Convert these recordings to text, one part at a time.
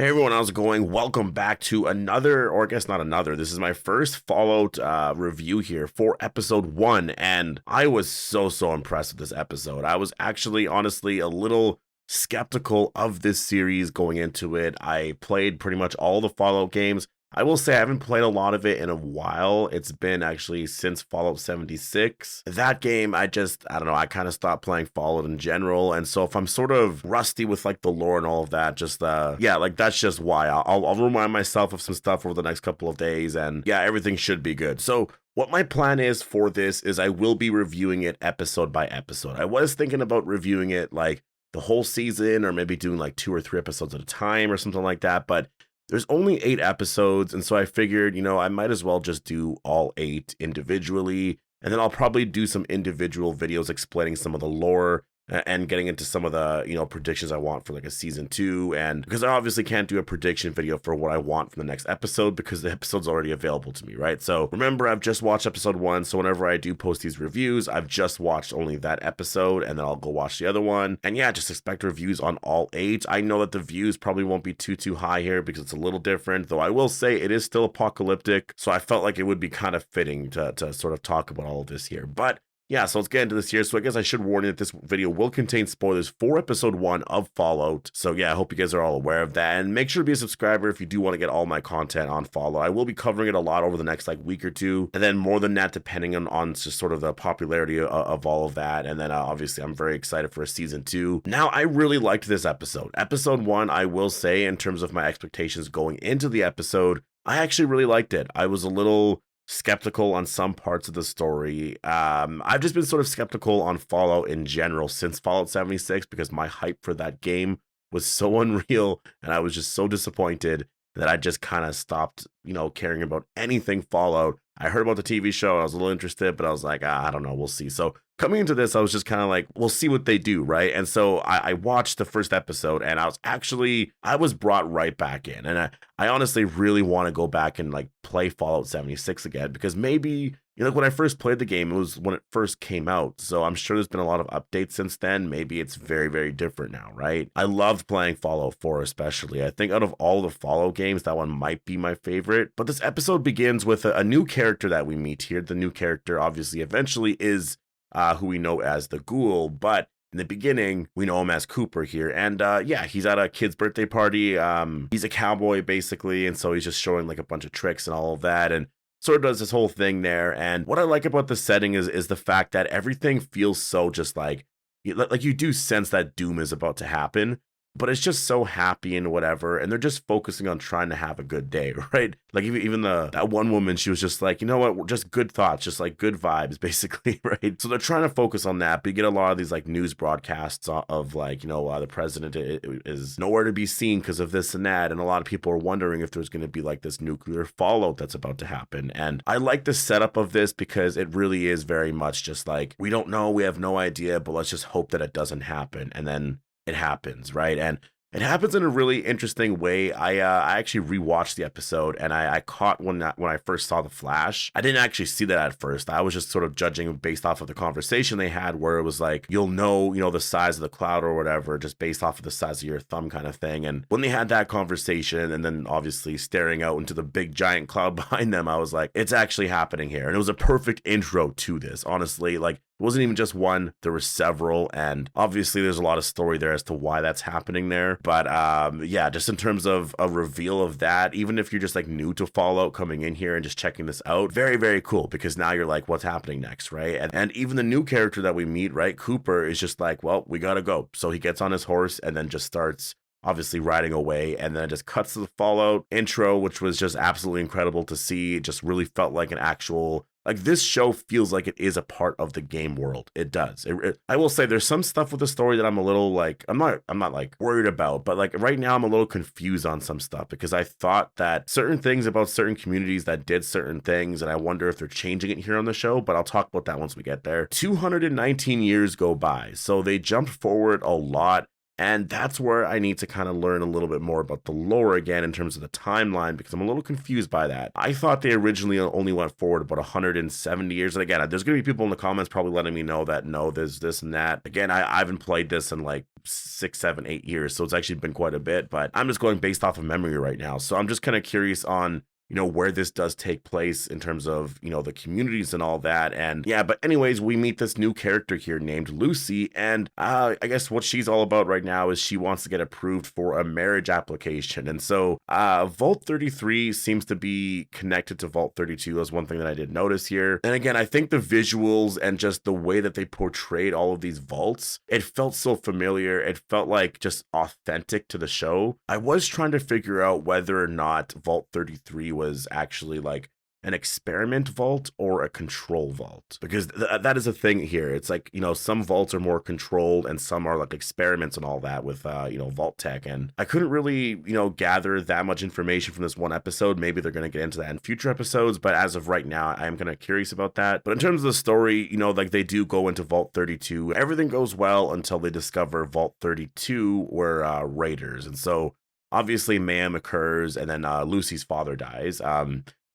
Hey everyone, how's it going? Welcome back to another, or I guess not another. This is my first Fallout review here for episode 1, and I was so impressed with this episode. I was actually, honestly, a little skeptical of this series going into it. I played pretty much all the Fallout games. I will say I haven't played a lot of it in a while. It's been actually since Fallout 76. That game, I don't know, I kind of stopped playing Fallout in general. And so if I'm sort of rusty with like the lore and all of that, yeah, like that's just why. I'll remind myself of some stuff over the next couple of days. And yeah, everything should be good. So what my plan is for this is I will be reviewing it episode by episode. I was thinking about reviewing it like the whole season or maybe doing like 2 or 3 episodes at a time or something like that. But there's only 8 episodes, and so I figured, I might as well just do all 8 individually, and then I'll probably do some individual videos explaining some of the lore and getting into some of the, predictions I want for like a season 2, and because I obviously can't do a prediction video for what I want from the next episode because the episode's already available to me, right? So remember, I've just watched episode 1, so whenever I do post these reviews, I've just watched only that episode, and then I'll go watch the other one, and yeah, just expect reviews on all 8. I know that the views probably won't be too high here because it's a little different, though I will say it is still apocalyptic, so I felt like it would be kind of fitting to sort of talk about all of this here, but yeah, so let's get into this here. So I guess I should warn you that this video will contain spoilers for episode 1 of Fallout. So yeah, I hope you guys are all aware of that. And make sure to be a subscriber if you do want to get all my content on Fallout. I will be covering it a lot over the next like week or two. And then more than that, depending on just sort of the popularity of all of that. And then obviously I'm very excited for a season 2. Now, I really liked this episode. Episode 1, I will say, in terms of my expectations going into the episode, I actually really liked it. I was a little skeptical on some parts of the story. I've just been sort of skeptical on Fallout in general since Fallout 76 because my hype for that game was so unreal and I was just so disappointed that I just kind of stopped, caring about anything Fallout. I heard about the TV show, I was a little interested, but I was like, I don't know, we'll see. So coming into this, I was just kind of like, we'll see what they do, right? And so I watched the first episode and I was brought right back in. And I honestly really want to go back and like play Fallout 76 again because maybe, when I first played the game, it was when it first came out. So I'm sure there's been a lot of updates since then. Maybe it's very different now, right? I loved playing Fallout 4 especially. I think out of all the Fallout games, that one might be my favorite. But this episode begins with a new character that we meet here. The new character obviously eventually is who we know as the Ghoul, but in the beginning, we know him as Cooper here. And yeah, he's at a kid's birthday party. He's a cowboy basically, and so he's just showing like a bunch of tricks and all of that. And sort of does this whole thing there. And what I like about the setting is the fact that everything feels so just like you do sense that doom is about to happen, but it's just so happy and whatever, and they're just focusing on trying to have a good day, right? Like even that one woman, she was just like, you know what, just good thoughts, just like good vibes, basically, right? So they're trying to focus on that, but you get a lot of these like news broadcasts of like, the president is nowhere to be seen because of this and that, and a lot of people are wondering if there's going to be like this nuclear fallout that's about to happen. And I like the setup of this because it really is very much just like, we don't know, we have no idea, but let's just hope that it doesn't happen. And then it happens, right? And it happens in a really interesting way. I actually rewatched the episode and I caught when I first saw the flash. I didn't actually see that at first. I was just sort of judging based off of the conversation they had where it was like, you'll know, the size of the cloud or whatever, just based off of the size of your thumb kind of thing. And when they had that conversation and then obviously staring out into the big giant cloud behind them, I was like, it's actually happening here. And it was a perfect intro to this, honestly. Like, it wasn't even just one, there were several, and obviously there's a lot of story there as to why that's happening there. But yeah, just in terms of a reveal of that, even if you're just like new to Fallout coming in here and just checking this out, very cool, because now you're like, what's happening next, right? And even the new character that we meet, right, Cooper, is just like, well, we gotta go. So he gets on his horse and then just starts obviously riding away, and then it just cuts to the Fallout intro, which was just absolutely incredible to see. It just really felt like an actual, like, this show feels like it is a part of the game world. It does. I will say there's some stuff with the story that I'm a little like, I'm not like worried about, but like right now I'm a little confused on some stuff because I thought that certain things about certain communities that did certain things, and I wonder if they're changing it here on the show, but I'll talk about that once we get there. 219 years go by, so they jumped forward a lot. And that's where I need to kind of learn a little bit more about the lore again in terms of the timeline, because I'm a little confused by that. I thought they originally only went forward about 170 years. And again, there's going to be people in the comments probably letting me know that no, there's this and that. Again, I haven't played this in like 6, 7, 8 years, so it's actually been quite a bit, but I'm just going based off of memory right now. So I'm just kind of curious on where this does take place in terms of, the communities and all that. And yeah, but anyways, we meet this new character here named Lucy. And I guess what she's all about right now is she wants to get approved for a marriage application. And so Vault 33 seems to be connected to Vault 32. That's one thing that I did notice here. And again, I think the visuals and just the way that they portrayed all of these vaults, it felt so familiar. It felt like just authentic to the show. I was trying to figure out whether or not Vault 33 was actually like an experiment vault or a control vault, because that is a thing here. It's like, some vaults are more controlled and some are like experiments and all that with vault tech, and I couldn't really gather that much information from this one episode. Maybe they're going to get into that in future episodes, but as of right now I am kind of curious about that. But in terms of the story, like they do go into Vault 32. Everything goes well until they discover Vault 32 were raiders, and so obviously mayhem occurs, and then Lucy's father dies.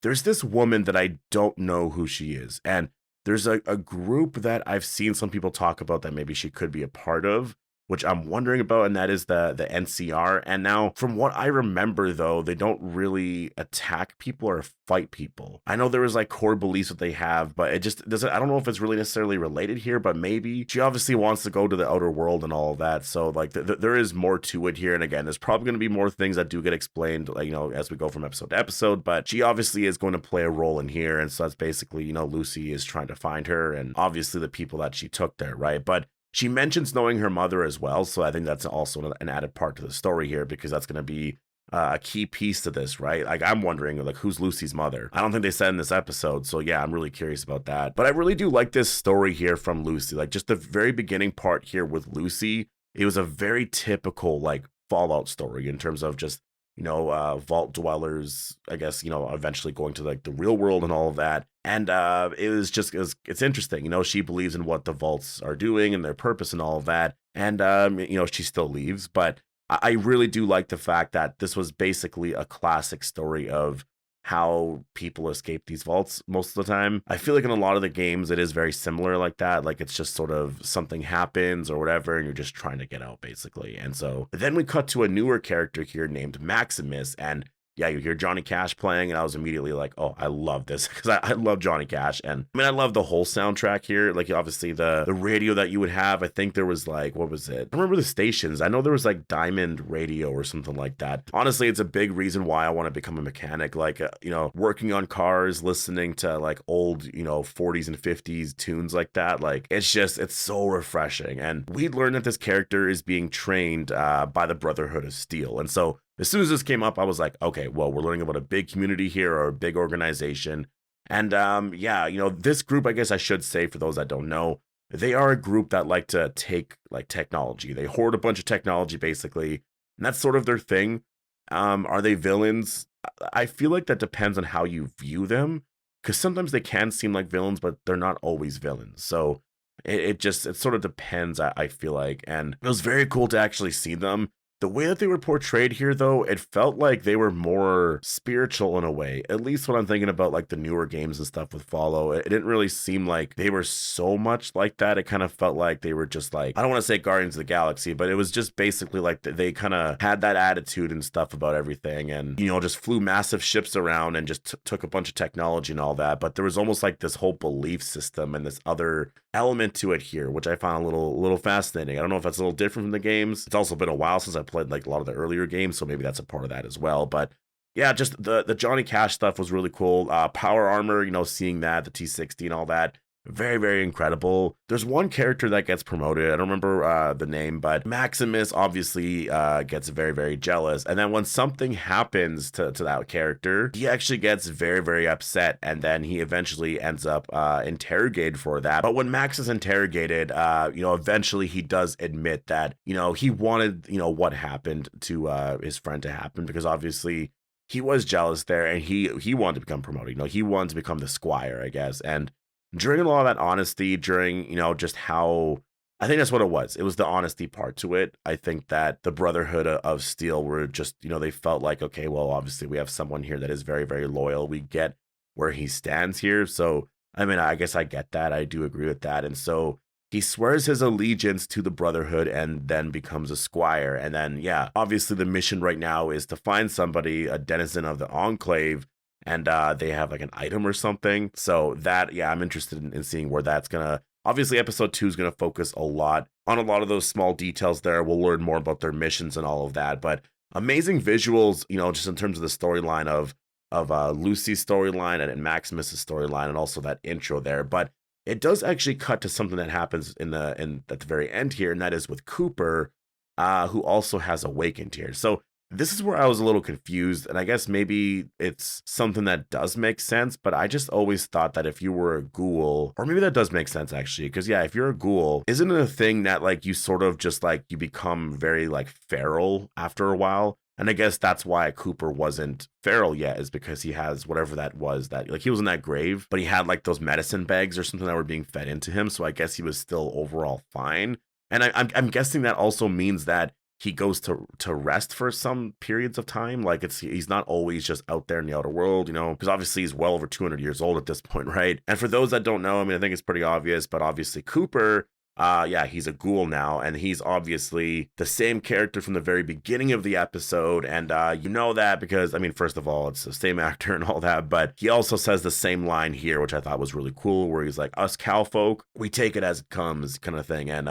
There's this woman that I don't know who she is, and there's a group that I've seen some people talk about that maybe she could be a part of, which I'm wondering about, and that is the NCR. And now, from what I remember, though, they don't really attack people or fight people. I know there was like core beliefs that they have, but it just doesn't, I don't know if it's really necessarily related here, but maybe she obviously wants to go to the outer world and all of that. So like there is more to it here. And again, there's probably going to be more things that do get explained, like, as we go from episode to episode, but she obviously is going to play a role in here. And so that's basically, Lucy is trying to find her and obviously the people that she took there, right? But she mentions knowing her mother as well, so I think that's also an added part to the story here, because that's going to be a key piece to this, right? Like, I'm wondering, like, who's Lucy's mother? I don't think they said in this episode, so yeah, I'm really curious about that. But I really do like this story here from Lucy. Like, just the very beginning part here with Lucy, it was a very typical, like, Fallout story in terms of just, vault dwellers, I guess, eventually going to like the real world and all of that. And it's interesting, she believes in what the vaults are doing and their purpose and all of that. And, she still leaves, but I really do like the fact that this was basically a classic story of how people escape these vaults most of the time. I feel like in a lot of the games, it is very similar like that. Like, it's just sort of something happens or whatever, and you're just trying to get out, basically. And so then we cut to a newer character here named Maximus, and yeah, you hear Johnny Cash playing, and I was immediately like, oh, I love this, because I love Johnny Cash. And I mean, I love the whole soundtrack here. Like, obviously the radio that you would have, I think there was like, what was it? I don't remember the stations. I know there was like Diamond Radio or something like that. Honestly, it's a big reason why I want to become a mechanic. Like, working on cars, listening to like old, 40s and 50s tunes like that. Like, it's so refreshing. And we learned that this character is being trained by the Brotherhood of Steel. And so as soon as this came up, I was like, okay, well, we're learning about a big community here, or a big organization. And this group, I guess I should say, for those that don't know, they are a group that like to take like technology. They hoard a bunch of technology, basically, and that's sort of their thing. Are they villains? I feel like that depends on how you view them, because sometimes they can seem like villains, but they're not always villains. So it sort of depends, I feel like. And it was very cool to actually see them. The way that they were portrayed here, though, it felt like they were more spiritual in a way. At least when I'm thinking about like the newer games and stuff with Follow, it didn't really seem like they were so much like that. It kind of felt like they were just like, I don't want to say Guardians of the Galaxy, but it was just basically like they kind of had that attitude and stuff about everything, and just flew massive ships around and just took a bunch of technology and all that. But there was almost like this whole belief system and this other element to it here, which I found a little fascinating. I don't know if that's a little different from the games. It's also been a while since I played like a lot of the earlier games, so maybe that's a part of that as well. But yeah, just the Johnny Cash stuff was really cool. Power armor, seeing that, the T60 and all that, very, very incredible. There's one character that gets promoted. I don't remember the name, but Maximus obviously gets very, very jealous. And then when something happens to that character, he actually gets very, very upset. And then he eventually ends up interrogated for that. But when Max is interrogated, eventually he does admit that, he wanted, what happened to his friend to happen, because obviously he was jealous there, and he wanted to become promoted. He wanted to become the squire, I guess. And during a lot of that honesty, during, just how I think that's what it was. It was the honesty part to it. I think that the Brotherhood of Steel were just, they felt like, okay, well, obviously we have someone here that is very, very loyal. We get where he stands here. So, I mean, I guess I get that. I do agree with that. And so he swears his allegiance to the Brotherhood and then becomes a squire. And then, yeah, obviously the mission right now is to find somebody, a denizen of the Enclave, and they have like an item or something. So that, yeah, I'm interested in seeing where that's gonna. Obviously, episode 2 is gonna focus a lot on a lot of those small details there. We'll learn more about their missions and all of that. But amazing visuals, just in terms of the storyline of Lucy's storyline and Maximus's storyline, and also that intro there. But it does actually cut to something that happens at the very end here, and that is with Cooper, who also has awakened here. So this is where I was a little confused, and I guess maybe it's something that does make sense, but I just always thought that if you were a ghoul, or maybe that does make sense actually, because yeah, if you're a ghoul, isn't it a thing that like you sort of just like you become very like feral after a while? And I guess that's why Cooper wasn't feral yet, is because he has whatever that was, that like he was in that grave, but he had like those medicine bags or something that were being fed into him. So I guess he was still overall fine. And I'm guessing that also means that he goes to rest for some periods of time. Like he's not always just out there in the outer world, because obviously he's well over 200 years old at this point, right? And for those that don't know, I mean, I think it's pretty obvious, but obviously Cooper, yeah, he's a ghoul now, and he's obviously the same character from the very beginning of the episode. And you know that because, I mean, first of all, it's the same actor and all that, but he also says the same line here, which I thought was really cool, where he's like, us cowfolk, we take it as it comes, kind of thing. And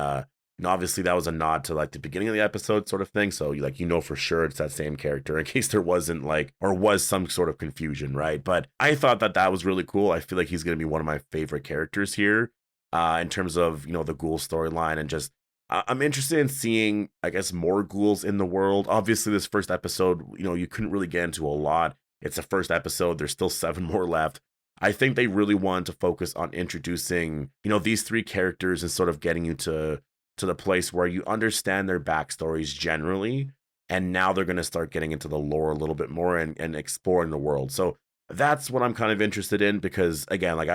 obviously that was a nod to like the beginning of the episode sort of thing. So for sure it's that same character, in case there wasn't like, or was some sort of confusion, right? But I thought that was really cool. I feel like he's going to be one of my favorite characters here. In terms of, the ghoul storyline, and just, I'm interested in seeing, I guess, more ghouls in the world. Obviously, this first episode, you couldn't really get into a lot. It's the first episode. There's still 7 more left. I think they really wanted to focus on introducing, these 3 characters and sort of getting you to the place where you understand their backstories generally. And now they're going to start getting into the lore a little bit more and exploring the world. So that's what I'm kind of interested in, because again, like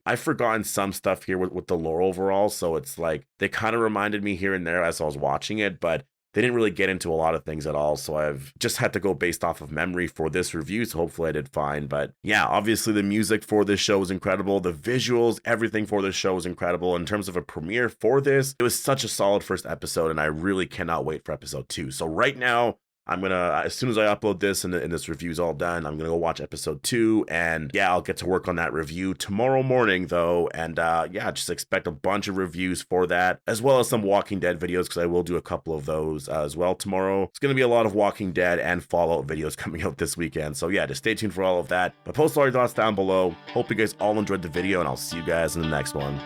I've forgotten some stuff here with the lore overall. So it's like they kind of reminded me here and there as I was watching it, but they didn't really get into a lot of things at all. So I've just had to go based off of memory for this review. So hopefully I did fine. But yeah, obviously the music for this show was incredible. The visuals, everything for this show was incredible. In terms of a premiere for this, it was such a solid first episode, and I really cannot wait for episode 2. So right now, I'm gonna, as soon as I upload this and this review's all done, I'm gonna go watch episode 2, and yeah, I'll get to work on that review tomorrow morning though. And yeah, just expect a bunch of reviews for that, as well as some Walking Dead videos, because I will do a couple of those as well tomorrow. It's gonna be a lot of Walking Dead and Fallout videos coming out this weekend, so yeah, just stay tuned for all of that. But post all your thoughts down below. Hope you guys all enjoyed the video, and I'll see you guys in the next one.